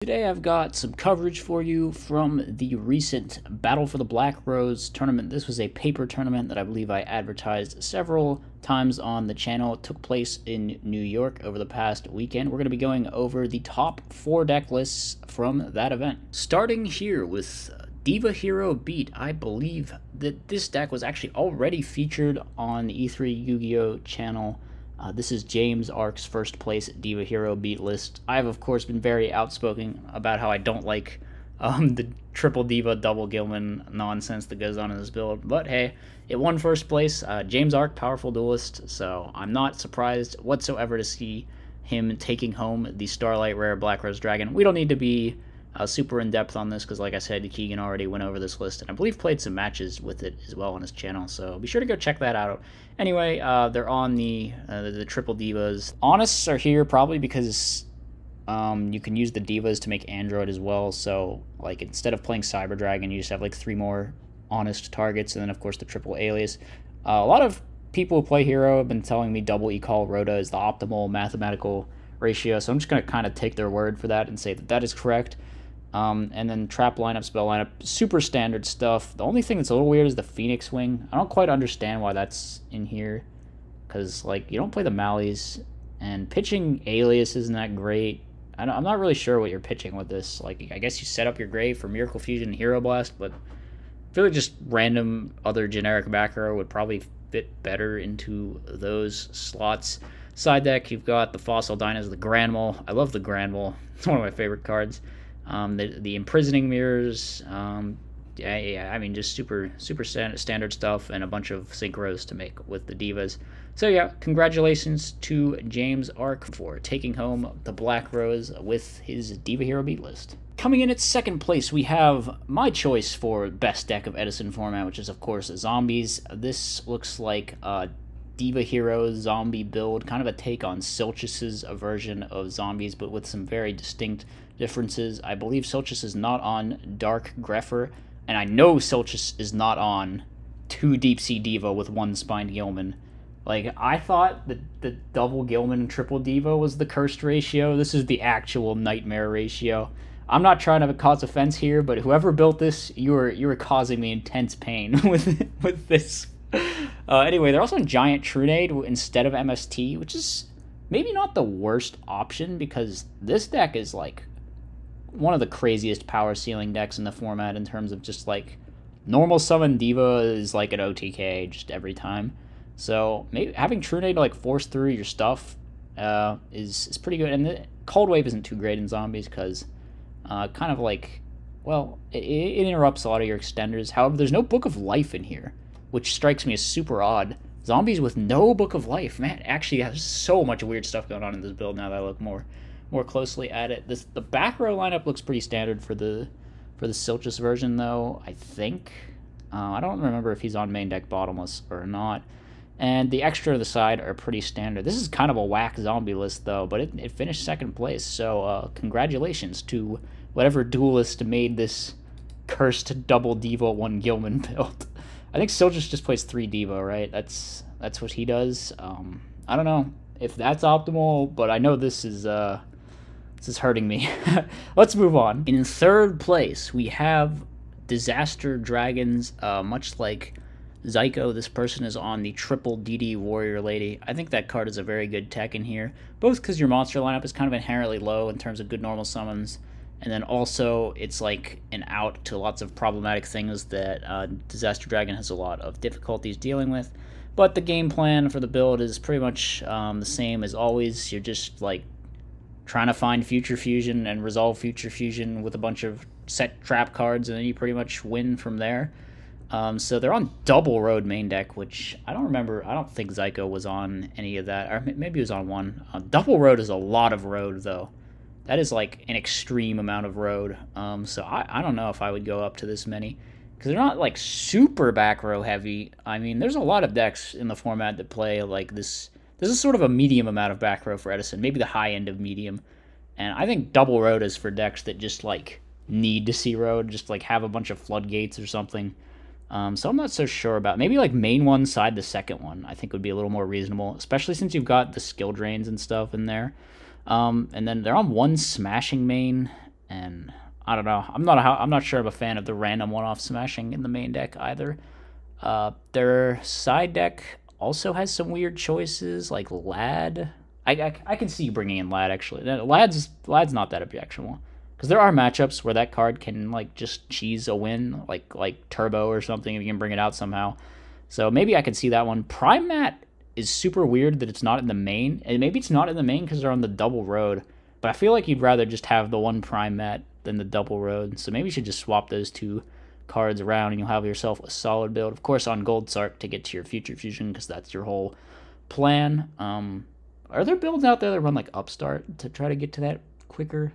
Today I've got some coverage for you from the recent Battle for the Black Rose tournament. This was a paper tournament that I believe I advertised several times on the channel. It took place in New York over the past weekend. We're going to be going over the top 4 deck lists from that event. Starting here with Diva Hero Beat. I believe that this deck was actually already featured on the E3 Yu-Gi-Oh! Channel. This is James Ark's first place Diva Hero Beat list. I've, of course, been very outspoken about how I don't like the triple Diva, double Gilman nonsense that goes on in this build. But hey, it won first place. James Ark, powerful duelist, so I'm not surprised whatsoever to see him taking home the Starlight Rare Black Rose Dragon. We don't need to be super in-depth on this because, like I said, Keegan already went over this list, and I believe played some matches with it as well on his channel, so be sure to go check that out. Anyway, they're on the Triple Divas. Honest are here probably because you can use the Divas to make Android as well, so like instead of playing Cyber Dragon, you just have like 3 more Honest targets, and then of course the Triple Alias. A lot of people who play Hero have been telling me double E-Call Rhoda is the optimal mathematical ratio, so I'm just going to kind of take their word for that and say that that is correct. And then trap lineup, spell lineup, super standard stuff. The only thing that's a little weird is the Phoenix Wing. I don't quite understand why that's in here, because like you don't play the Malleys, and pitching Alias isn't that great. I'm not really sure what you're pitching with this. Like I guess you set up your grave for Miracle Fusion and Hero Blast, but I feel like just random other generic back row would probably fit better into those slots. Side deck, you've got the Fossil Dinos, the Granmole. I love the Granmole. It's one of my favorite cards. The Imprisoning Mirrors, I mean, just super standard stuff, and a bunch of synchros to make with the Divas. So yeah, congratulations to James Ark for taking home the Black Rose with his Diva Hero Beat list. Coming in at second place, we have my choice for best deck of Edison format, which is of course Zombies. This looks like a Diva Hero zombie build, kind of a take on Silchus's version of Zombies, but with some very distinct differences. I believe Silchus is not on Dark Grepher, and I know Silchus is not on 2 Deep Sea Diva with 1 Spined Gilman. Like, I thought that the double Gilman and triple Diva was the cursed ratio. This is the actual nightmare ratio. I'm not trying to cause offense here, but whoever built this, you were causing me intense pain with this. Anyway, they're also on Giant Trunade instead of MST, which is maybe not the worst option, because this deck is like one of the craziest power ceiling decks in the format in terms of just like normal summon Diva is like an OTK just every time. So maybe having Trunade to like force through your stuff is pretty good. And the Cold Wave isn't too great in Zombies because kind of like, well, it interrupts a lot of your extenders. However, there's no Book of Life in here, which strikes me as super odd. Zombies with no Book of Life, man, actually has so much weird stuff going on in this build now that I look more closely at it. The back row lineup looks pretty standard for the Silchus version, though, I think. I don't remember if he's on main deck bottomless or not. And the extra to the side are pretty standard. This is kind of a whack zombie list, though, but it finished second place, so congratulations to whatever duelist made this cursed double Diva 1 Gilman build. I think Silchus just plays 3 Diva, right? That's what he does. I don't know if that's optimal, but I know this is hurting me. Let's move on. In third place, we have Disaster Dragons. Much like Zyko, this person is on the triple DD Warrior Lady. I think that card is a very good tech in here, both because your monster lineup is kind of inherently low in terms of good normal summons, and then also it's like an out to lots of problematic things that Disaster Dragon has a lot of difficulties dealing with. But the game plan for the build is pretty much the same as always. You're just like trying to find Future Fusion and resolve Future Fusion with a bunch of set trap cards, and then you pretty much win from there. So they're on Double Road main deck, which I don't remember. I don't think Zyko was on any of that, or maybe he was on one. Double Road is a lot of road, though. That is like an extreme amount of road. So I don't know if I would go up to this many, because they're not like super back row heavy. I mean, there's a lot of decks in the format that play like this. This is sort of a medium amount of back row for Edison, maybe the high end of medium. And I think double road is for decks that just like need to see road, just like have a bunch of floodgates or something. So I'm not so sure about maybe like main one side the second one. I think would be a little more reasonable, especially since you've got the skill drains and stuff in there. And then they're on 1 smashing main. and I don't know. I'm not sure I'm a fan of the random one-off smashing in the main deck either. Their side deck also has some weird choices, like Lad. I can see you bringing in Lad, actually. Lad's not that objectionable. Because there are matchups where that card can, like, just cheese a win, like Turbo or something, if you can bring it out somehow. So maybe I can see that one. Prime Mat is super weird that it's not in the main. And maybe it's not in the main because they're on the double road. But I feel like you'd rather just have the one Prime Mat than the double road. So maybe you should just swap those two cards around and you'll have yourself a solid build. Of course, on Gold Sark to get to your Future Fusion because that's your whole plan. Are there builds out there that run like Upstart to try to get to that quicker?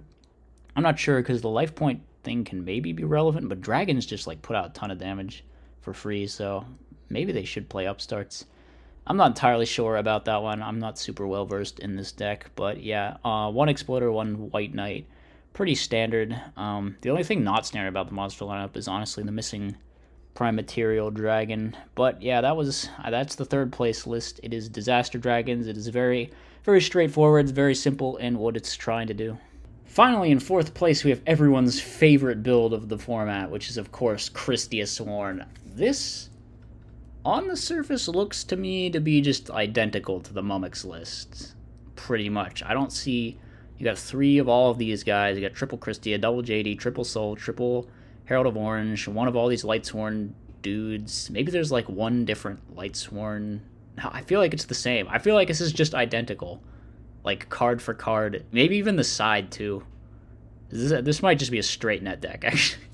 I'm not sure because the life point thing can maybe be relevant, but dragons just like put out a ton of damage for free, so maybe they should play Upstarts. I'm not entirely sure about that one. I'm not super well versed in this deck, but yeah, one Exploder, one White Knight. Pretty standard. The only thing not standard about the monster lineup is honestly the missing Prime Material Dragon. But yeah, that's the third place list. It is Disaster Dragons. It is very, very straightforward. It's very simple in what it's trying to do. Finally, in fourth place, we have everyone's favorite build of the format, which is, of course, Christia Sworn. This, on the surface, looks to me to be just identical to the Mummox list. Pretty much. I don't see... You got three of all of these guys. You got triple Christia, double JD, triple Soul, triple Herald of Orange, one of all these Lightsworn dudes. Maybe there's like one different Lightsworn. No, I feel like it's the same. I feel like this is just identical. Like card for card. Maybe even the side too. This might just be a straight net deck, actually.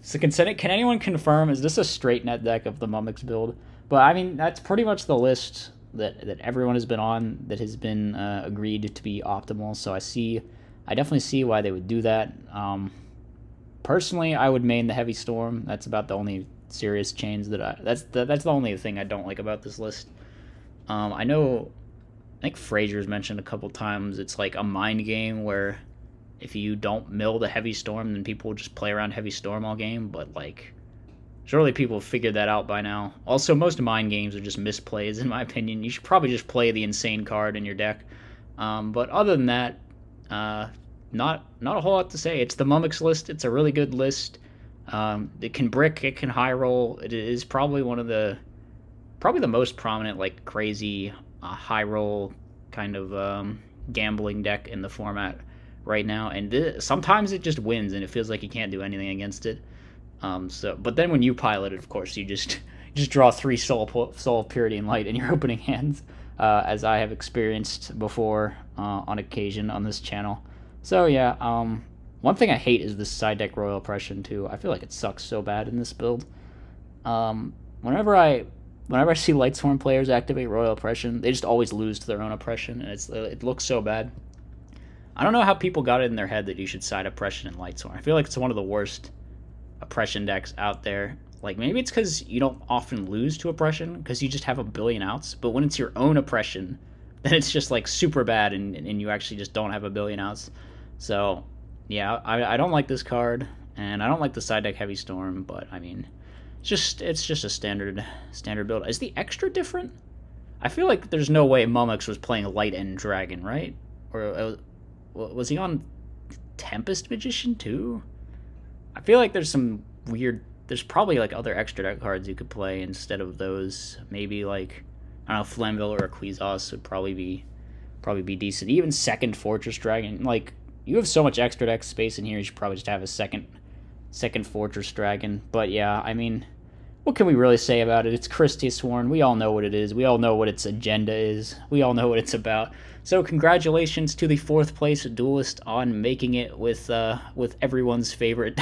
So can anyone confirm, is this a straight net deck of the Mummox build? But I mean, that's pretty much the list that everyone has been on that has been agreed to be optimal. So I definitely see why they would do that. Personally, I would main the Heavy Storm. That's about the only serious change that's the only thing I don't like about this list. I think Fraser's mentioned a couple times it's like a mind game where if you don't mill the Heavy Storm, then people will just play around Heavy Storm all game. But like, surely people have figured that out by now. Also, most mind games are just misplays, in my opinion. You should probably just play the insane card in your deck. But other than that, not a whole lot to say. It's the Mummox list. It's a really good list. It can brick. It can high roll. It is probably the most prominent, like, crazy high roll kind of gambling deck in the format right now. And sometimes it just wins, and it feels like you can't do anything against it. But then when you pilot it, of course, you just draw 3 Soul Purity and Light in your opening hands, as I have experienced before on occasion on this channel. So yeah, one thing I hate is this side deck Royal Oppression too. I feel like it sucks so bad in this build. Whenever I see Lightsworn players activate Royal Oppression, they just always lose to their own Oppression, and it looks so bad. I don't know how people got it in their head that you should side Oppression in Lightsworn. I feel like it's one of the worst Oppression decks out there. Like, maybe it's because you don't often lose to Oppression, because you just have a billion outs, but when it's your own Oppression, then it's just, like, super bad, and you actually just don't have a billion outs. So, yeah, I don't like this card, and I don't like the side deck Heavy Storm, but, I mean, it's just a standard build. Is the extra different? I feel like there's no way Mummox was playing Light and Dragon, right? Or was he on Tempest Magician, too? I feel like there's probably like other extra deck cards you could play instead of those. Maybe like, I don't know, Flamville or a Quizos would probably be decent. Even second Fortress Dragon, like, you have so much extra deck space in here, you should probably just have a second Fortress Dragon. But yeah, I mean, what can we really say about it? It's Christia Sworn. We all know what it is. We all know what its agenda is. We all know what it's about. So congratulations to the 4th place duelist on making it with everyone's favorite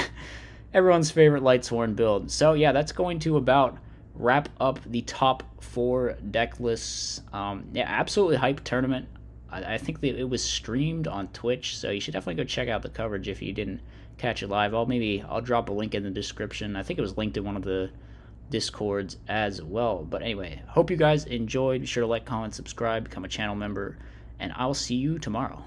Lightsworn build. So yeah, that's going to about wrap up the top 4 deck lists. Yeah, absolutely hyped tournament. I think that it was streamed on Twitch, so you should definitely go check out the coverage if you didn't catch it live. I'll drop a link in the description. I think it was linked in one of the Discords as well. But anyway, hope you guys enjoyed. Be sure to like, comment, subscribe, become a channel member, and I'll see you tomorrow.